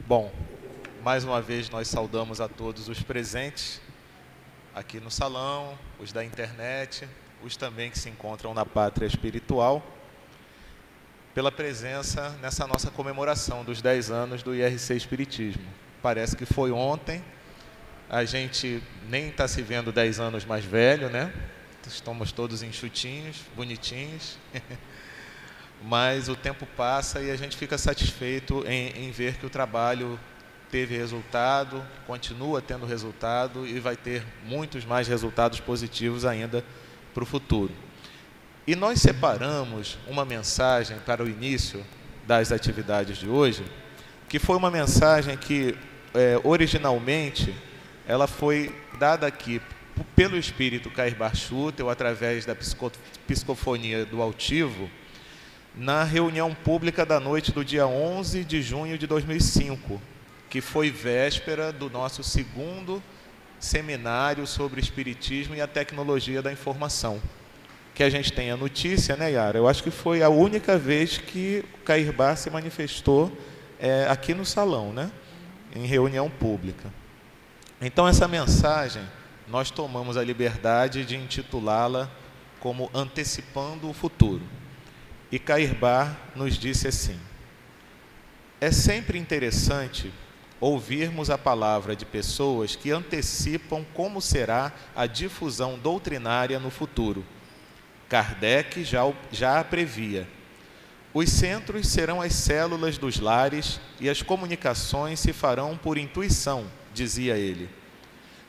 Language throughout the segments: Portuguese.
Bom, mais uma vez nós saudamos a todos os presentes aqui no salão, os da internet, os também que se encontram na pátria espiritual, pela presença nessa nossa comemoração dos 10 anos do IRC Espiritismo. Parece que foi ontem, a gente nem está se vendo 10 anos mais velho, né? Estamos todos enxutinhos, bonitinhos, mas o tempo passa e a gente fica satisfeito em ver que o trabalho teve resultado, continua tendo resultado e vai ter muitos mais resultados positivos ainda para o futuro. E nós separamos uma mensagem para o início das atividades de hoje, que foi uma mensagem que, originalmente, ela foi dada aqui pelo espírito Cair Barchutel, através da psicofonia do altivo, na reunião pública da noite do dia 11 de junho de 2005, que foi véspera do nosso segundo seminário sobre Espiritismo e a Tecnologia da Informação. Que a gente tem a notícia, né, Yara? Eu acho que foi a única vez que o Cair Bar se manifestou aqui no salão, né? Em reunião pública. Então, essa mensagem, nós tomamos a liberdade de intitulá-la como Antecipando o Futuro. E Cair Bar nos disse assim: é sempre interessante ouvirmos a palavra de pessoas que antecipam como será a difusão doutrinária no futuro. Kardec já a previa. Os centros serão as células dos lares e as comunicações se farão por intuição, dizia ele.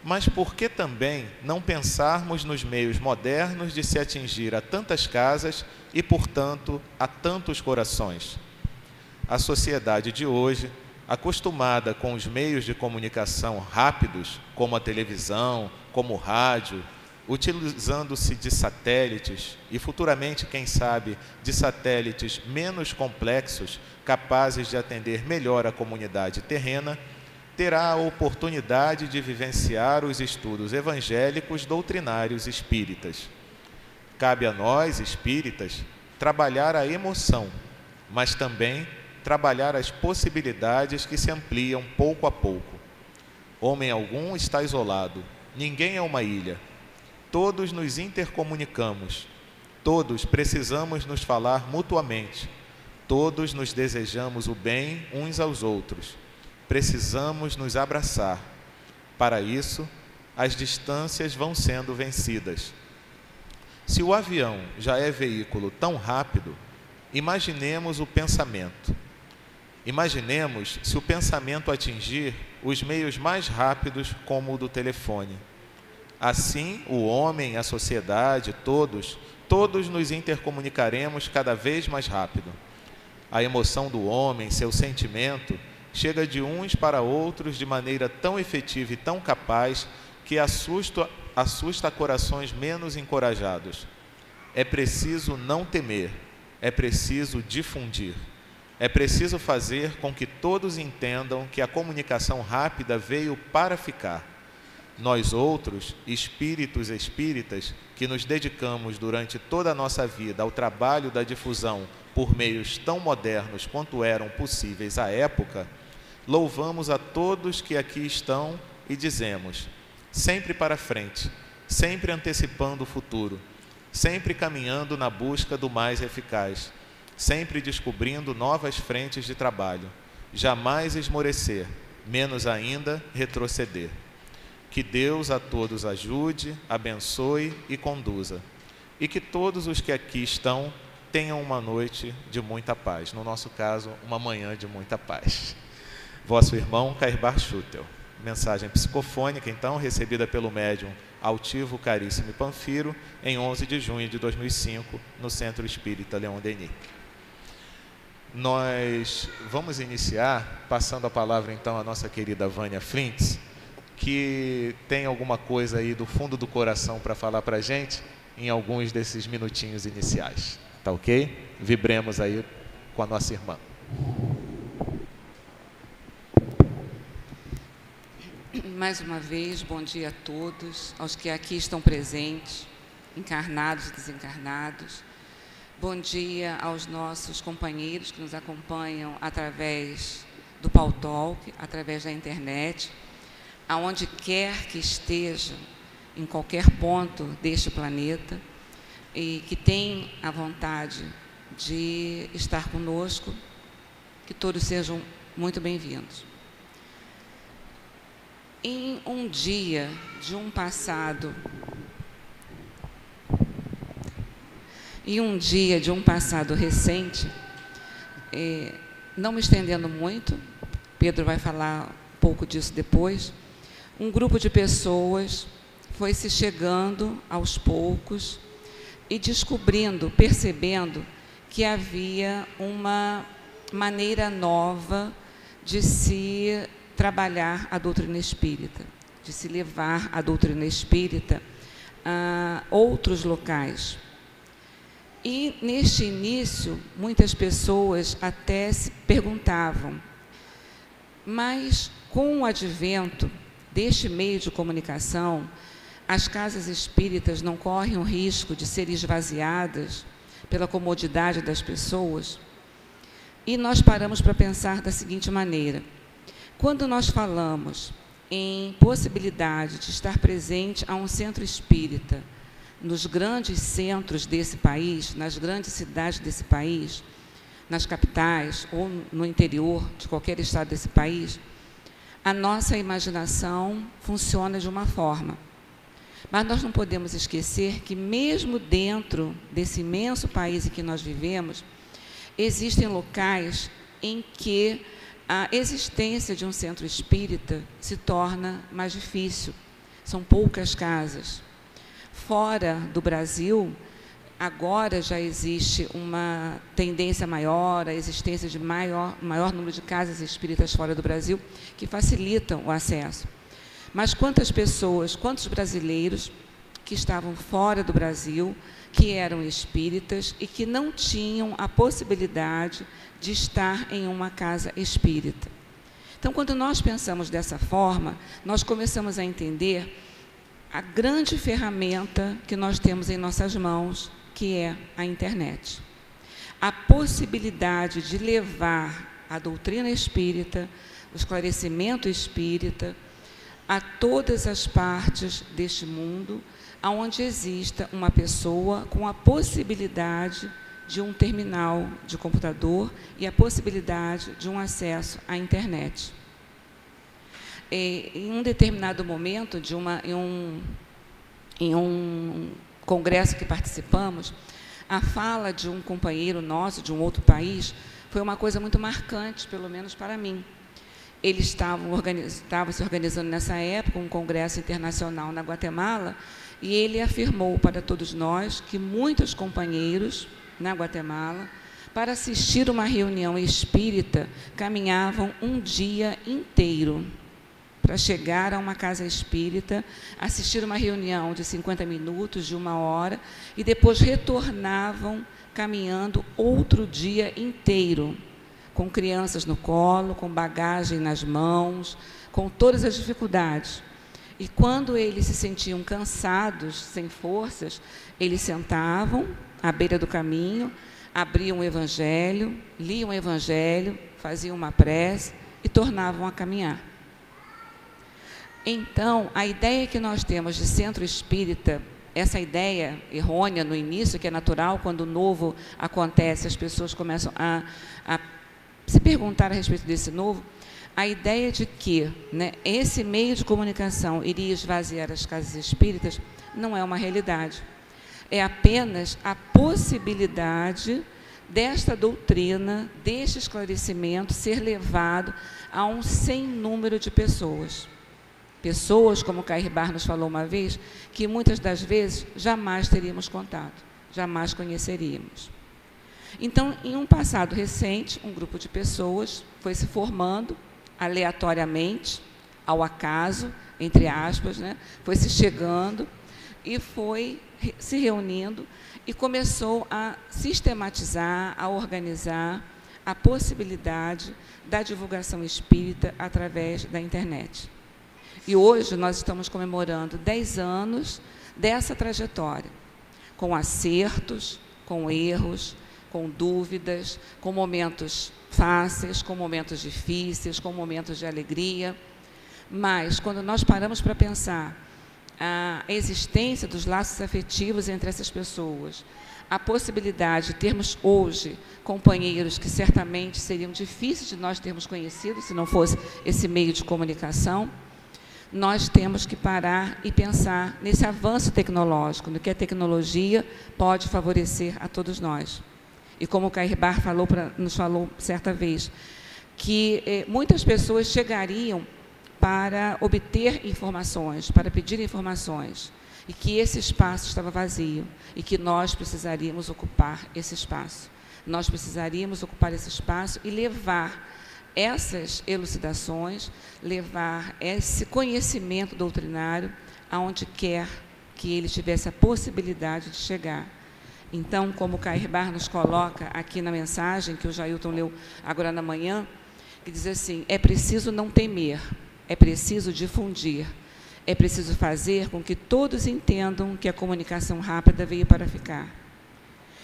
Mas por que também não pensarmos nos meios modernos de se atingir a tantas casas e, portanto, a tantos corações? A sociedade de hoje, acostumada com os meios de comunicação rápidos, como a televisão, como o rádio, utilizando-se de satélites e futuramente, quem sabe, de satélites menos complexos, capazes de atender melhor a comunidade terrena, terá a oportunidade de vivenciar os estudos evangélicos doutrinários espíritas. Cabe a nós, espíritas, trabalhar a emoção, mas também trabalhar as possibilidades que se ampliam pouco a pouco. Homem algum está isolado, ninguém é uma ilha. Todos nos intercomunicamos, todos precisamos nos falar mutuamente, todos nos desejamos o bem uns aos outros. Precisamos nos abraçar. Para isso, as distâncias vão sendo vencidas. Se o avião já é veículo tão rápido, imaginemos o pensamento. Imaginemos se o pensamento atingir os meios mais rápidos, como o do telefone. Assim, o homem, a sociedade, todos nos intercomunicaremos cada vez mais rápido. A emoção do homem, seu sentimento, chega de uns para outros de maneira tão efetiva e tão capaz que assusta corações menos encorajados. É preciso não temer, é preciso difundir. É preciso fazer com que todos entendam que a comunicação rápida veio para ficar. Nós outros, espíritos e espíritas, que nos dedicamos durante toda a nossa vida ao trabalho da difusão por meios tão modernos quanto eram possíveis à época, louvamos a todos que aqui estão e dizemos, sempre para frente, sempre antecipando o futuro, sempre caminhando na busca do mais eficaz, sempre descobrindo novas frentes de trabalho, jamais esmorecer, menos ainda retroceder. Que Deus a todos ajude, abençoe e conduza. E que todos os que aqui estão tenham uma noite de muita paz. No nosso caso, uma manhã de muita paz. Vosso irmão Cair Barchutel. Mensagem psicofônica, então, recebida pelo médium Altivo Caríssimo Panfiro, em 11 de junho de 2005, no Centro Espírita Leon Denis. Nós vamos iniciar, passando a palavra, então, à nossa querida Vânia Flints, que tem alguma coisa aí do fundo do coração para falar para a gente em alguns desses minutinhos iniciais. Tá ok? Vibremos aí com a nossa irmã. Mais uma vez, bom dia a todos, aos que aqui estão presentes, encarnados e desencarnados. Bom dia aos nossos companheiros que nos acompanham através do Paul Talk, através da internet, aonde quer que esteja, em qualquer ponto deste planeta, e que tem a vontade de estar conosco, que todos sejam muito bem-vindos. Em um dia de um passado recente, não me estendendo muito, Pedro vai falar um pouco disso depois, um grupo de pessoas foi se chegando aos poucos e descobrindo, percebendo que havia uma maneira nova de se trabalhar a doutrina espírita, de se levar a doutrina espírita a outros locais. E, neste início, muitas pessoas até se perguntavam, mas com o advento deste meio de comunicação, as casas espíritas não correm o risco de serem esvaziadas pela comodidade das pessoas? E nós paramos para pensar da seguinte maneira: quando nós falamos em possibilidade de estar presente a um centro espírita nos grandes centros desse país, nas grandes cidades desse país, nas capitais ou no interior de qualquer estado desse país, a nossa imaginação funciona de uma forma. Mas nós não podemos esquecer que, mesmo dentro desse imenso país em que nós vivemos, existem locais em que a existência de um centro espírita se torna mais difícil. São poucas casas. Fora do Brasil, agora já existe uma tendência maior, a existência de maior número de casas espíritas fora do Brasil, que facilitam o acesso. Mas quantas pessoas, quantos brasileiros que estavam fora do Brasil, que eram espíritas e que não tinham a possibilidade de estar em uma casa espírita? Então, quando nós pensamos dessa forma, nós começamos a entender a grande ferramenta que nós temos em nossas mãos, que é a internet. A possibilidade de levar a doutrina espírita, o esclarecimento espírita, a todas as partes deste mundo, onde exista uma pessoa com a possibilidade de um terminal de computador e a possibilidade de um acesso à internet. Em um determinado momento, em um congresso que participamos, a fala de um companheiro nosso, de um outro país, foi uma coisa muito marcante, pelo menos para mim. Eles estavam se organizando nessa época um congresso internacional na Guatemala, e ele afirmou para todos nós que muitos companheiros na Guatemala, para assistir uma reunião espírita, caminhavam um dia inteiro para chegar a uma casa espírita, assistir uma reunião de 50 minutos, de 1 hora, e depois retornavam caminhando outro dia inteiro, com crianças no colo, com bagagem nas mãos, com todas as dificuldades. E quando eles se sentiam cansados, sem forças, eles sentavam à beira do caminho, abriam o Evangelho, liam o Evangelho, faziam uma prece e tornavam a caminhar. Então, a ideia que nós temos de centro espírita, essa ideia errônea no início, que é natural, quando o novo acontece, as pessoas começam a se perguntar a respeito desse novo, a ideia de que, né, esse meio de comunicação iria esvaziar as casas espíritas não é uma realidade. É apenas a possibilidade desta doutrina, deste esclarecimento, ser levado a um sem número de pessoas. Pessoas, como o Cair Bar nos falou uma vez, que muitas das vezes jamais teríamos contato, jamais conheceríamos. Então, em um passado recente, um grupo de pessoas foi se formando aleatoriamente, ao acaso, entre aspas, né? Foi se chegando e foi se reunindo e começou a sistematizar, a organizar a possibilidade da divulgação espírita através da internet. E hoje nós estamos comemorando 10 anos dessa trajetória, com acertos, com erros, com dúvidas, com momentos fáceis, com momentos difíceis, com momentos de alegria. Mas, quando nós paramos para pensar a existência dos laços afetivos entre essas pessoas, a possibilidade de termos hoje companheiros que certamente seriam difíceis de nós termos conhecido se não fosse esse meio de comunicação, nós temos que parar e pensar nesse avanço tecnológico, no que a tecnologia pode favorecer a todos nós. E como o Cair Bar nos falou certa vez, que muitas pessoas chegariam para obter informações, para pedir informações, e que esse espaço estava vazio, e que nós precisaríamos ocupar esse espaço. Nós precisaríamos ocupar esse espaço e levar essas elucidações, levar esse conhecimento doutrinário aonde quer que ele tivesse a possibilidade de chegar. Então, como o Cair Bar nos coloca aqui na mensagem, que o Jailton leu agora na manhã, que diz assim, é preciso não temer, é preciso difundir, é preciso fazer com que todos entendam que a comunicação rápida veio para ficar.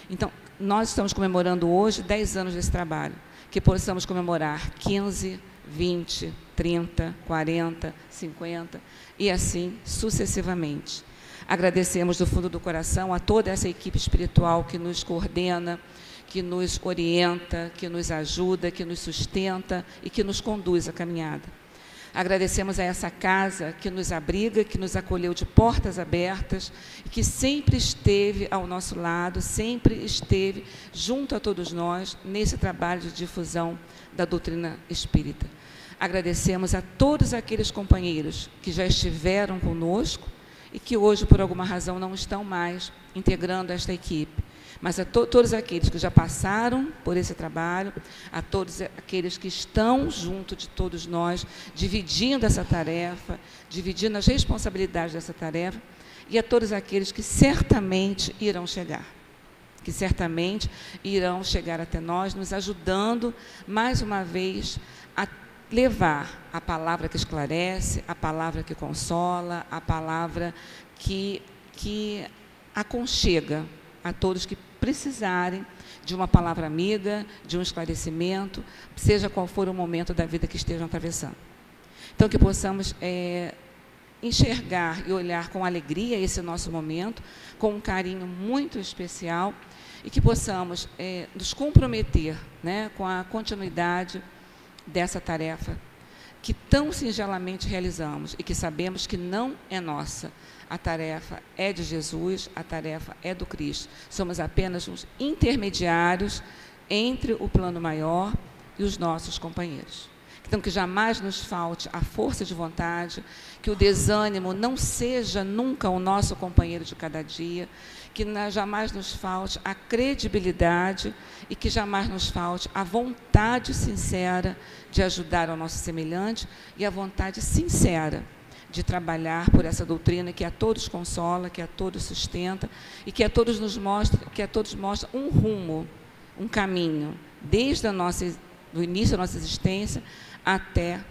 Então, nós estamos comemorando hoje 10 anos desse trabalho, que possamos comemorar 15, 20, 30, 40, 50 e assim sucessivamente. Agradecemos do fundo do coração a toda essa equipe espiritual que nos coordena, que nos orienta, que nos ajuda, que nos sustenta e que nos conduz à caminhada. Agradecemos a essa casa que nos abriga, que nos acolheu de portas abertas, e que sempre esteve ao nosso lado, sempre esteve junto a todos nós nesse trabalho de difusão da doutrina espírita. Agradecemos a todos aqueles companheiros que já estiveram conosco e que hoje, por alguma razão, não estão mais integrando esta equipe. Mas a todos aqueles que já passaram por esse trabalho, a todos aqueles que estão junto de todos nós, dividindo essa tarefa, dividindo as responsabilidades dessa tarefa, e a todos aqueles que certamente irão chegar, até nós, nos ajudando, mais uma vez, a levar a palavra que esclarece, a palavra que consola, a palavra que aconchega a todos que precisarem de uma palavra amiga, de um esclarecimento, seja qual for o momento da vida que estejam atravessando. Então, que possamos enxergar e olhar com alegria esse nosso momento, com um carinho muito especial, e que possamos nos comprometer, né, com a continuidade dessa tarefa que tão singelamente realizamos e que sabemos que não é nossa. A tarefa é de Jesus, a tarefa é do Cristo. Somos apenas uns intermediários entre o plano maior e os nossos companheiros. Então, que jamais nos falte a força de vontade, que o desânimo não seja nunca o nosso companheiro de cada dia, que jamais nos falte a credibilidade e que jamais nos falte a vontade sincera de ajudar ao nosso semelhante e a vontade sincera de trabalhar por essa doutrina que a todos consola, que a todos sustenta e que a todos mostra um rumo, um caminho, desde do início da nossa existência até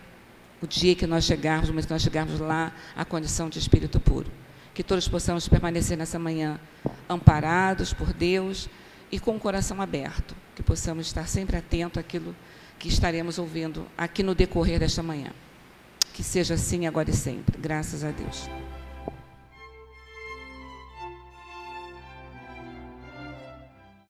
o dia que nós chegarmos, o momento que nós chegarmos lá, à condição de espírito puro. Que todos possamos permanecer nessa manhã amparados por Deus e com o coração aberto, que possamos estar sempre atentos àquilo que estaremos ouvindo aqui no decorrer desta manhã. Que seja assim agora e sempre. Graças a Deus.